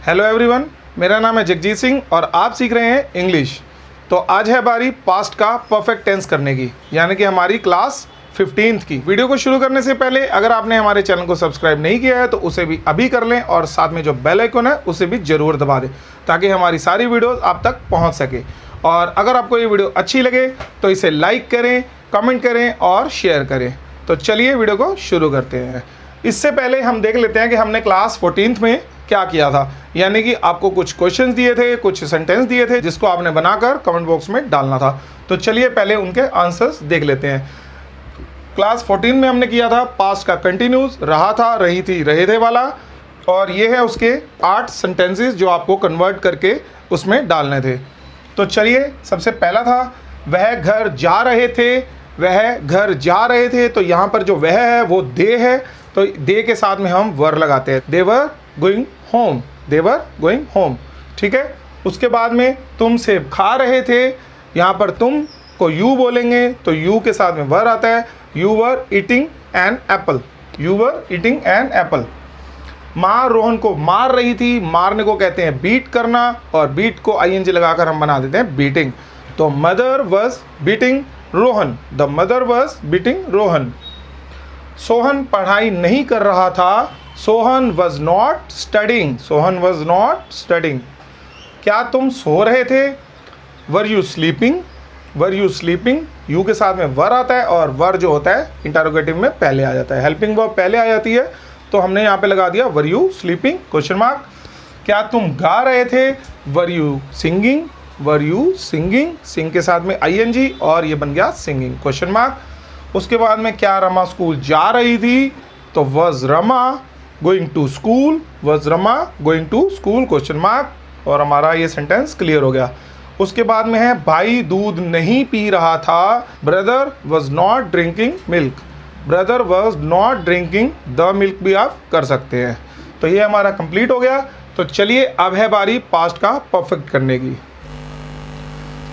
Hello everyone, मेरा नाम है जगजीत सिंह और आप सीख रहे हैं इंग्लिश। तो आज है बारी पास्ट का परफेक्ट टेंस करने की, यानी कि हमारी क्लास 15th की। वीडियो को शुरू करने से पहले अगर आपने हमारे चैनल को सब्सक्राइब नहीं किया है तो उसे भी अभी कर लें और साथ में जो बेल आइकन है उसे भी ज़रूर दबा दें ताकि हमारी सारी वीडियोस आप तक पहुंच सके। और अगर आपको ये वीडियो अच्छी लगे तो इसे लाइक करें, कमेंट करें और शेयर करें। तो चलिए वीडियो को शुरू करते हैं। इससे पहले हम देख लेते हैं कि हमने क्लास 14th में क्या किया था। यानी कि आपको कुछ क्वेश्चंस दिए थे, कुछ सेंटेंस दिए थे जिसको आपने बनाकर कमेंट बॉक्स में डालना था। तो चलिए पहले उनके आंसर्स देख लेते हैं। क्लास 14 में हमने किया था पास्ट का कंटिन्यूस, रहा था, रही थी, रहे थे वाला। और ये है उसके 8 सेंटेंसेस जो आपको कन्वर्ट करके उसमें डालने थे। तो चलिए, सबसे पहला था वह घर जा रहे थे, वह घर जा रहे थे। तो यहाँ पर जो वह है वो दे है, तो दे के साथ में हम वर लगाते हैं। They were going home, they were going home, ठीक है। उसके बाद में तुम सेब खा रहे थे, यहाँ पर तुम को यू बोलेंगे तो यू के साथ में वर आता है। You were eating an apple, you were eating an apple. माँ रोहन को मार रही थी, मारने को कहते हैं बीट करना और बीट को आईएनजी लगाकर हम बना देते हैं बीटिंग। तो mother was beating Rohan, the mother was beating Rohan. Sohan पढ़ाई नहीं कर रहा था, Sohan was not studying, Sohan was not studying. क्या तुम सो रहे थे, were you sleeping, were you sleeping. You के साथ में वर आता है और वर जो होता है इंटरोगेटिव में पहले आ जाता है, हेल्पिंग वर्ब पहले आ जाती है। तो हमने यहाँ पे लगा दिया were you sleeping question mark. क्या तुम गा रहे थे, were you singing, were you singing, sing के साथ में आईएनजी और ये बन गया सिंगिंग क्वेश्चन मार्क। उसके बाद में क्या रमा स्कूल जा रही थी, तो was Rama going to school, was Rama going to school question mark. और हमारा ये सेंटेंस क्लियर हो गया। उसके बाद में है भाई दूध नहीं पी रहा था, brother was not drinking milk, brother was not drinking the milk भी आप कर सकते हैं। तो ये हमारा कंप्लीट हो गया। तो चलिए अब है बारी पास्ट का परफेक्ट करने की।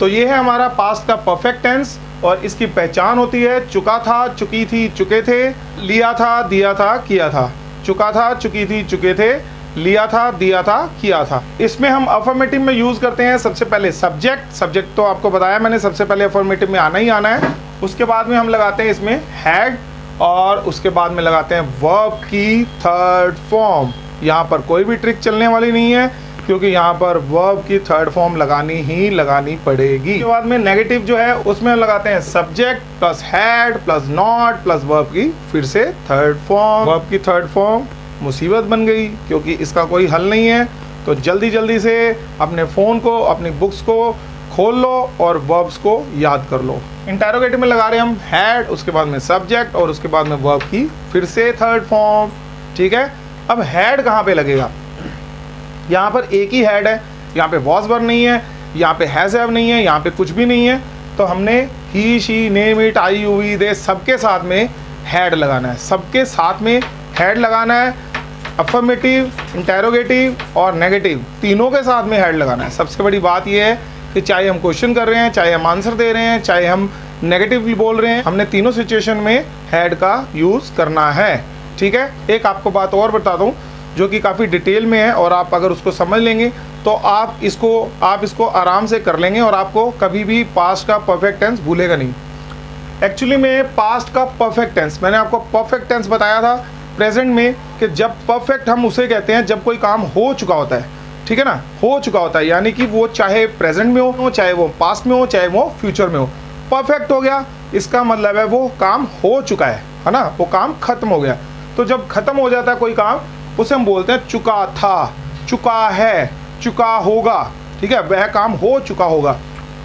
तो ये है हमारा पास्ट का परफेक्ट टेंस और इसकी पहचान होती है चुका था, चुकी थी, चुके थे, लिया था, दिया था, किया था। चुका था, चुकी थी, चुके थे, लिया था, दिया था, किया था। इसमें हम अफर्मेटिव में यूज़ करते हैं सबसे पहले सब्जेक्ट। सब्जेक्ट तो आपको बताया मैंने, सबसे पहले अफर्मेटिव में आना ही आना है। उसके बाद में हम लगाते हैं इसमें हैड और उसके बाद में लगाते हैं वर्ब की थर्ड फॉर्म। यहाँ पर कोई भी ट्रिक चलने वाली नहीं है क्योंकि यहाँ पर वर्ब की थर्ड फॉर्म लगानी पड़ेगी। उसके बाद में नेगेटिव जो है उसमें लगाते हैं subject plus had plus not plus verb की फिर से थर्ड फॉर्म। वर्ब की थर्ड फॉर्म मुसीबत बन गई क्योंकि इसका कोई हल नहीं है। तो जल्दी जल्दी से अपने फ़ोन को, अपनी बुक्स को खोल लो और वर्ब्स को याद कर लो। इंटरोगेटिव में लगा रहे हैं हम हैड, उसके बाद में सब्जेक्ट और उसके बाद में वर्ब की फिर से थर्ड फॉर्म, ठीक है। अब हैड कहाँ पे लगेगा, यहाँ पर एक ही हैड है, यहाँ पे वॉज वर्ब नहीं है, यहाँ पे हैज़ हैव नहीं है, यहाँ पे कुछ भी नहीं है। तो हमने he, she, name, it, I, you, we, they सबके साथ में हैड लगाना है, सबके साथ में हैड लगाना है। अफर्मेटिव, इंटरोगेटिव और नेगेटिव तीनों के साथ में हैड लगाना है। सबसे बड़ी बात यह है कि चाहे हम क्वेश्चन कर रहे हैं, चाहे हम आंसर दे रहे हैं, चाहे हम नेगेटिवली बोल रहे हैं, हमने तीनों सिचुएशन में हैड का यूज़ करना है, ठीक है। एक आपको बात और बताता हूँ जो कि काफ़ी डिटेल में है और आप अगर उसको समझ लेंगे तो आप इसको आराम से कर लेंगे और आपको कभी भी पास्ट का परफेक्ट टेंस भूलेगा नहीं। एक्चुअली में पास्ट का परफेक्ट टेंस, मैंने आपको परफेक्ट टेंस बताया था प्रेजेंट में कि जब परफेक्ट हम उसे कहते हैं जब कोई काम हो चुका होता है, ठीक है ना, हो चुका होता है। यानी कि वो चाहे प्रेजेंट में हो, चाहे वो पास्ट में हो, चाहे वो फ्यूचर में हो, परफेक्ट हो गया इसका मतलब है वो काम हो चुका है ना, वो काम खत्म हो गया। तो जब खत्म हो जाता है कोई काम उसे हम बोलते हैं चुका था, चुका है, चुका होगा, ठीक है। वह काम हो चुका होगा,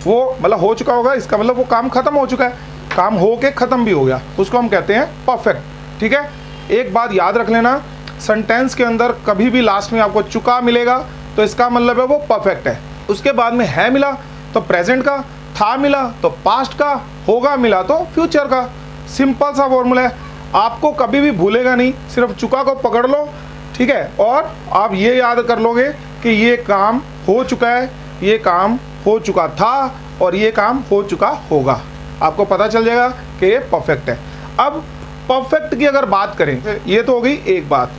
वो मतलब हो चुका होगा, इसका मतलब वो काम खत्म हो चुका है, काम हो के खत्म भी हो गया, उसको हम कहते हैं परफेक्ट, ठीक है। एक बात याद रख लेना, सेंटेंस के अंदर कभी भी लास्ट में आपको चुका मिलेगा तो इसका मतलब है वो परफेक्ट है। उसके बाद में है मिला तो प्रेजेंट का, था मिला तो पास्ट का, होगा मिला तो फ्यूचर का। सिंपल सा फॉर्मूला है, आपको कभी भी भूलेगा नहीं। सिर्फ चुका को पकड़ लो, ठीक है, और आप ये याद कर लोगे कि ये काम हो चुका है, ये काम हो चुका था और ये काम हो चुका होगा। आपको पता चल जाएगा कि ये परफेक्ट है। अब परफेक्ट की अगर बात करें, ये तो हो गई एक बात।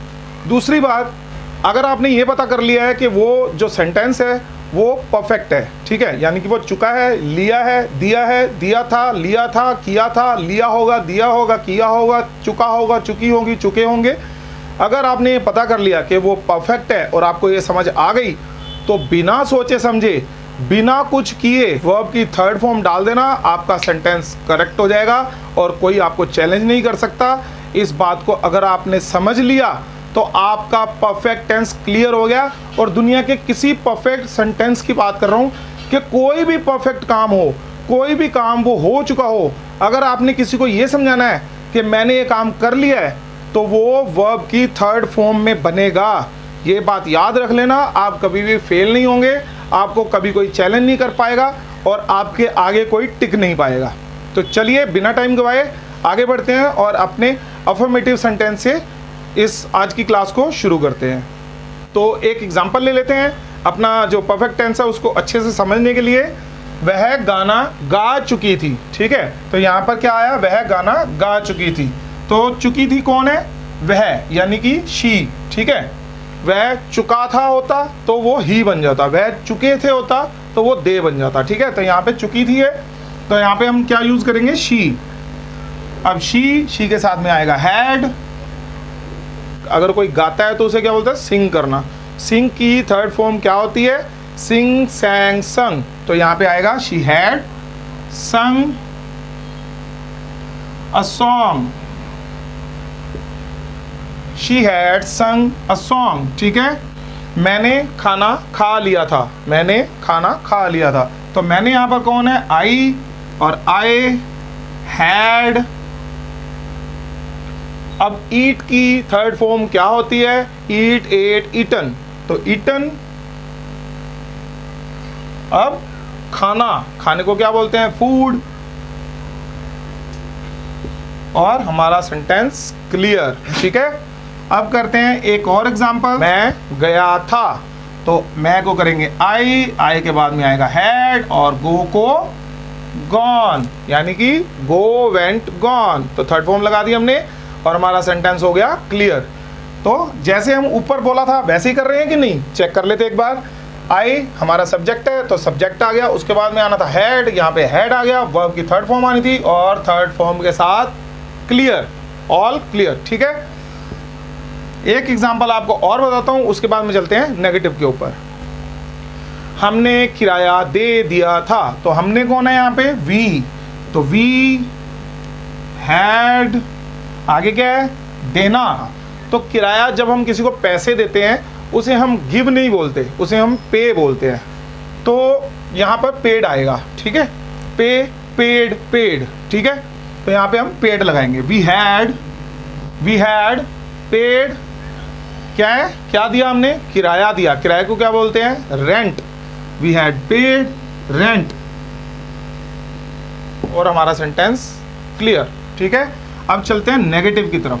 दूसरी बात, अगर आपने ये पता कर लिया है कि वो जो सेंटेंस है वो परफेक्ट है, ठीक है, यानी कि वो चुका है, लिया है, दिया था, लिया था, किया था, लिया होगा, दिया होगा, किया होगा, चुका होगा, चुकी होगी, चुके होंगे, अगर आपने ये पता कर लिया कि वो परफेक्ट है और आपको ये समझ आ गई, तो बिना सोचे समझे, बिना कुछ किए वर्ब की थर्ड फॉर्म डाल देना, आपका सेंटेंस करेक्ट हो जाएगा और कोई आपको चैलेंज नहीं कर सकता। इस बात को अगर आपने समझ लिया तो आपका परफेक्ट टेंस क्लियर हो गया। और दुनिया के किसी परफेक्ट सेंटेंस की बात कर रहा हूँ कि कोई भी परफेक्ट काम हो, कोई भी काम वो हो चुका हो, अगर आपने किसी को ये समझाना है कि मैंने ये काम कर लिया है, तो वो वर्ब की थर्ड फॉर्म में बनेगा। ये बात याद रख लेना, आप कभी भी फेल नहीं होंगे, आपको कभी कोई चैलेंज नहीं कर पाएगा और आपके आगे कोई टिक नहीं पाएगा। तो चलिए बिना टाइम गवाए आगे बढ़ते हैं और अपने अफर्मेटिव सेंटेंस से इस आज की क्लास को शुरू करते हैं। तो एक एग्जांपल ले लेते हैं अपना जो परफेक्ट टेंस है उसको अच्छे से समझने के लिए। वह गाना गा चुकी थी, ठीक है, तो यहाँ पर क्या आया, वह गाना गा चुकी थी। तो चुकी थी कौन है, वह, यानी कि शी, ठीक है। वह चुका था होता तो वो ही बन जाता, वह चुके थे होता तो वो दे बन जाता, ठीक है। तो यहाँ पे चुकी थी है, तो यहाँ पे हम क्या यूज करेंगे, शी। अब शी के साथ में आएगा हैड। अगर कोई गाता है तो उसे क्या बोलते हैं, सिंग करना। सिंग की थर्ड फॉर्म क्या होती है, सिंग, सैंग, संग। तो यहाँ पे आएगा शी हैड संग अ सॉन्ग, शी हैड संग अ सॉन्ग, ठीक है। मैंने खाना खा लिया था, मैंने खाना खा लिया था। तो मैंने यहाँ पर कौन है, आई, और आई हैड। अब ईट की थर्ड फॉर्म क्या होती है, ईट, एट, ईटन। तो ईटन। अब खाना, खाने को क्या बोलते हैं, फूड। और हमारा सेंटेंस क्लियर, ठीक है। अब करते हैं एक और एग्जांपल। मैं गया था, तो मैं को करेंगे आई के बाद में आएगा हैड और गो को गॉन, यानी कि गो, वेंट, गॉन। तो थर्ड फॉर्म लगा दी हमने और हमारा सेंटेंस हो गया क्लियर। तो जैसे हम ऊपर बोला था वैसे ही कर रहे हैं कि नहीं, चेक कर लेते एक बार। आई हमारा सब्जेक्ट है तो सब्जेक्ट आ गया, उसके बाद में आना था हैड, यहाँ पे हैड आ गया, वर्ब की थर्ड फॉर्म आनी थी और थर्ड फॉर्म के साथ क्लियर, ऑल क्लियर, ठीक है। एक एग्जांपल आपको और बताता हूँ, उसके बाद में चलते हैं नेगेटिव के ऊपर। हमने किराया दे दिया था, तो हमने कौन है यहाँ पे, वी। तो वी हैड, आगे क्या है, देना। तो किराया जब हम किसी को पैसे देते हैं उसे हम गिव नहीं बोलते, उसे हम पे बोलते हैं। तो यहाँ पर पेड आएगा, ठीक है, पे, पेड, पेड, ठीक है। तो यहाँ पे हम पेड लगाएंगे, वी हैड पेड। क्या है, क्या दिया हमने, किराया दिया। किराए को क्या बोलते हैं, rent. We had paid rent. और हमारा सेंटेंस क्लियर, ठीक है। अब चलते हैं नेगेटिव की तरफ।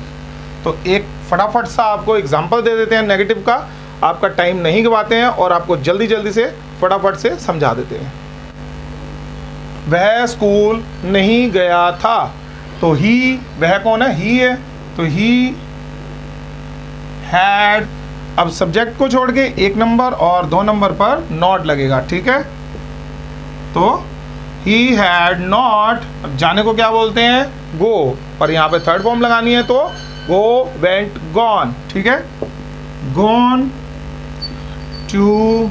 तो एक फटाफट सा आपको एग्जांपल दे देते हैं नेगेटिव का, आपका टाइम नहीं गवाते हैं और आपको जल्दी जल्दी से फटाफट से समझा देते हैं। वह स्कूल नहीं गया था, तो ही, वह कौन है, ही है, तो ही हैड। अब सब्जेक्ट को छोड़ के एक नंबर और दो नंबर पर नॉट लगेगा, ठीक है। तो ही हैड नॉट, अब जाने को क्या बोलते हैं, गो, पर यहाँ पे थर्ड फॉर्म लगानी है तो गो, वेंट, गॉन, ठीक है। गॉन टू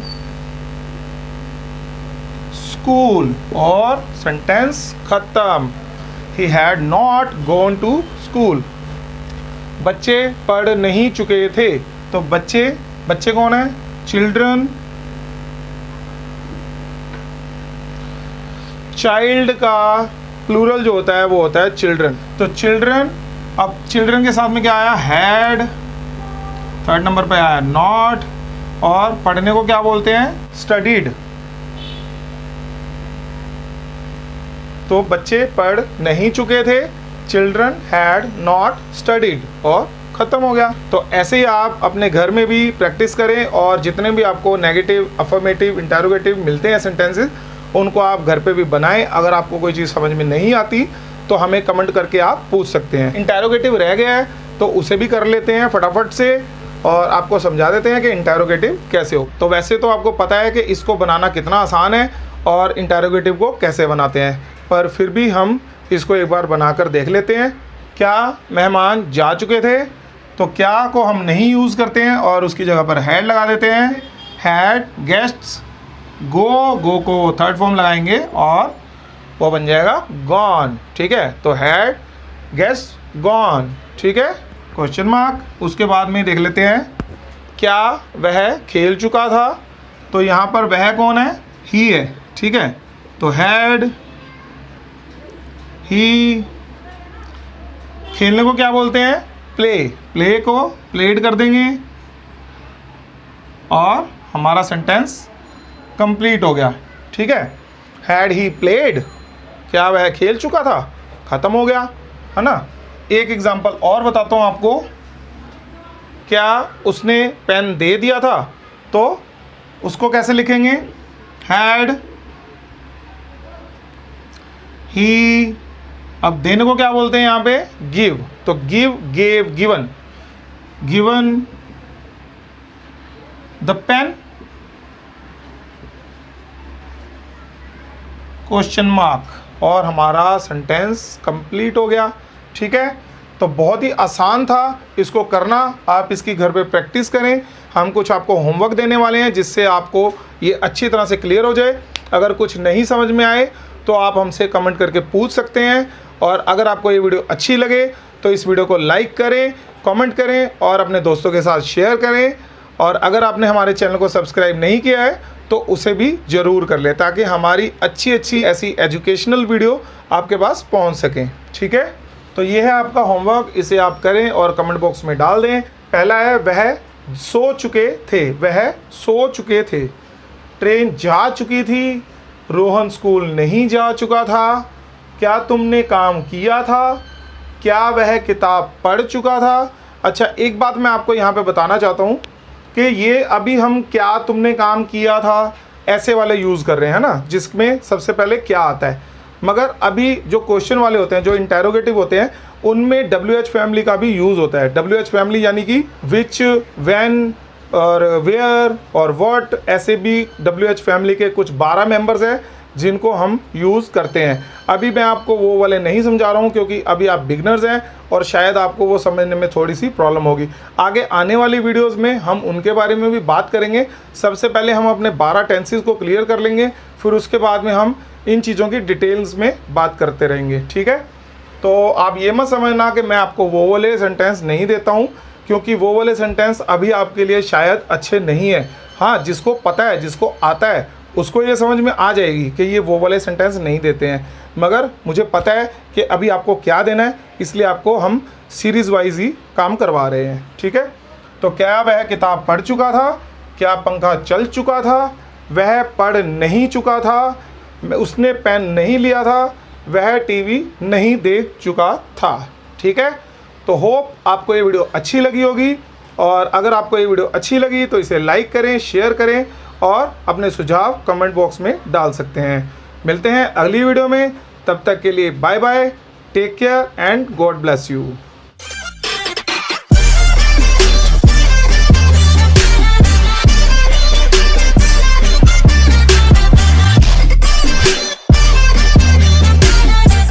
स्कूल और सेंटेंस खत्म। He had not gone to school. बच्चे पढ़ नहीं चुके थे, तो बच्चे कौन है, चिल्ड्रन। चाइल्ड का प्लूरल जो होता है वो होता है चिल्ड्रन, तो चिल्ड्रन। अब चिल्ड्रन के साथ में क्या आया, हैड, थर्ड नंबर पे आया नॉट, और पढ़ने को क्या बोलते हैं, स्टडीड। तो बच्चे पढ़ नहीं चुके थे, चिल्ड्रन हैड नॉट स्टडीड, और ख़त्म हो गया। तो ऐसे ही आप अपने घर में भी प्रैक्टिस करें और जितने भी आपको नेगेटिव, अफर्मेटिव, इंटरोगेटिव मिलते हैं सेंटेंसेस, उनको आप घर पे भी बनाएं। अगर आपको कोई चीज़ समझ में नहीं आती तो हमें कमेंट करके आप पूछ सकते हैं। इंटरोगेटिव रह गया है तो उसे भी कर लेते हैं फटाफट से। और आपको समझा देते हैं कि इंटेरोगेटिव कैसे हो। तो वैसे तो आपको पता है कि इसको बनाना कितना आसान है और इंटेरोगेटिव को कैसे बनाते हैं, पर फिर भी हम इसको एक बार बनाकर देख लेते हैं। क्या मेहमान जा चुके थे, तो क्या को हम नहीं यूज़ करते हैं और उसकी जगह पर हैड लगा देते हैं। हैड गेस्ट्स गो को थर्ड फॉर्म लगाएंगे और वो बन जाएगा गॉन। ठीक है, तो हैड गेस्ट गॉन। ठीक है, क्वेश्चन मार्क। उसके बाद में देख लेते हैं क्या वह खेल चुका था, तो यहाँ पर वह कौन है, ही है। ठीक है, तो हैड ही, खेलने को क्या बोलते हैं, प्ले को प्लेड कर देंगे और हमारा सेंटेंस कंप्लीट हो गया। ठीक है, हैड ही प्लेड, क्या वह खेल चुका था, ख़त्म हो गया, है ना। एक एग्जांपल और बताता हूँ आपको। क्या उसने पेन दे दिया था, तो उसको कैसे लिखेंगे, हैड ही। अब देने को क्या बोलते हैं यहाँ पे, गिव, तो give gave given, given the pen, question mark, और हमारा सेंटेंस कंप्लीट हो गया। ठीक है, तो बहुत ही आसान था, इसको करना आप इसकी घर पे प्रैक्टिस करें। हम कुछ आपको होमवर्क देने वाले हैं जिससे आपको ये अच्छी तरह से क्लियर हो जाए। अगर कुछ नहीं समझ में आए तो आप हमसे कमेंट करके पूछ सकते हैं, और अगर आपको ये वीडियो अच्छी लगे तो इस वीडियो को लाइक करें, कमेंट करें और अपने दोस्तों के साथ शेयर करें। और अगर आपने हमारे चैनल को सब्सक्राइब नहीं किया है तो उसे भी ज़रूर कर लें, ताकि हमारी अच्छी अच्छी ऐसी एजुकेशनल वीडियो आपके पास पहुंच सकें। ठीक है, तो ये है आपका होमवर्क, इसे आप करें और कमेंट बॉक्स में डाल दें। पहला है वह सो चुके थे, वह सो चुके थे। ट्रेन जा चुकी थी, रोहन स्कूल नहीं जा चुका था। क्या तुमने काम किया था, क्या वह किताब पढ़ चुका था। अच्छा, एक बात मैं आपको यहाँ पे बताना चाहता हूँ कि ये अभी हम क्या तुमने काम किया था ऐसे वाले यूज़ कर रहे हैं ना, जिसमें सबसे पहले क्या आता है। मगर अभी जो क्वेश्चन वाले होते हैं, जो इंटेरोगेटिव होते हैं, उनमें WH फैमिली का भी यूज़ होता है। WH फैमिली यानी कि विच, व्हेन और वेयर और व्हाट, ऐसे भी WH फैमिली के कुछ 12 मेंबर्स हैं जिनको हम यूज़ करते हैं। अभी मैं आपको वो वाले नहीं समझा रहा हूँ क्योंकि अभी आप बिगनर्स हैं और शायद आपको वो समझने में थोड़ी सी प्रॉब्लम होगी। आगे आने वाली वीडियोस में हम उनके बारे में भी बात करेंगे। सबसे पहले हम अपने 12 टेंसेस को क्लियर कर लेंगे, फिर उसके बाद में हम इन चीज़ों की डिटेल्स में बात करते रहेंगे। ठीक है, तो आप ये मत समझना कि मैं आपको वो वाले सेंटेंस नहीं देता हूँ, क्योंकि वो वाले सेंटेंस अभी आपके लिए शायद अच्छे नहीं है। हाँ, जिसको पता है, जिसको आता है, उसको ये समझ में आ जाएगी कि ये वो वाले सेंटेंस नहीं देते हैं। मगर मुझे पता है कि अभी आपको क्या देना है, इसलिए आपको हम सीरीज़ वाइज ही काम करवा रहे हैं। ठीक है, तो क्या वह किताब पढ़ चुका था, क्या पंखा चल चुका था, वह पढ़ नहीं चुका था, उसने पेन नहीं लिया था, वह टीवी नहीं देख चुका था। ठीक है, तो होप आपको ये वीडियो अच्छी लगी होगी, और अगर आपको ये वीडियो अच्छी लगी तो इसे लाइक करें, शेयर करें और अपने सुझाव कमेंट बॉक्स में डाल सकते हैं। मिलते हैं अगली वीडियो में, तब तक के लिए bye bye, take care and God bless you.